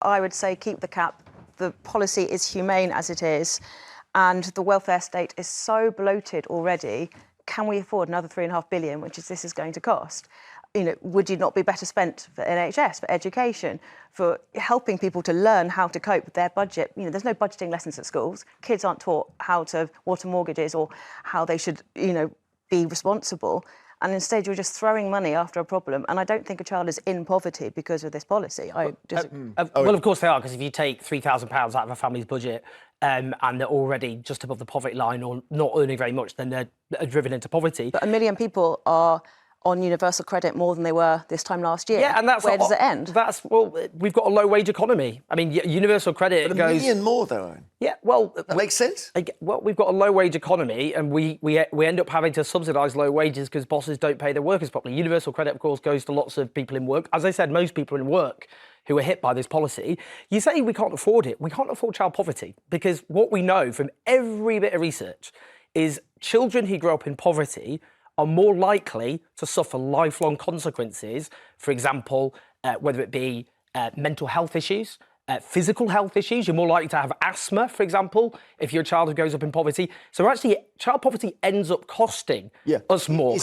I would say keep the cap. The policy is humane as it is, and the welfare state is so bloated already. Can we afford another £3.5 billion, which is this is going to cost? You know, would it not be better spent for NHS, for education, for helping people to learn how to cope with their budget? You know, there's no budgeting lessons at schools. Kids aren't taught what a mortgage is or how they should, you know, be responsible. And instead, you're just throwing money after a problem. And I don't think a child is in poverty because of this policy. Well, of course they are, because if you take £3,000 out of a family's budget and they're already just above the poverty line or not earning very much, then they're driven into poverty. But 1 million people are on universal credit more than they were this time last year. Yeah, and where does it end? Well, we've got a low-wage economy. I mean, universal credit but goes... 1 million more, though, Owen. Yeah, well... That makes sense. Well, we've got a low-wage economy, and we end up having to subsidise low wages because bosses don't pay their workers properly. Universal credit, of course, goes to lots of people in work. As I said, most people in work who are hit by this policy. You say we can't afford it. We can't afford child poverty, because what we know from every bit of research is children who grow up in poverty are more likely to suffer lifelong consequences, for example, whether it be mental health issues, physical health issues. You're more likely to have asthma, for example, if you're a child who grows up in poverty. So actually, child poverty ends up costing us more.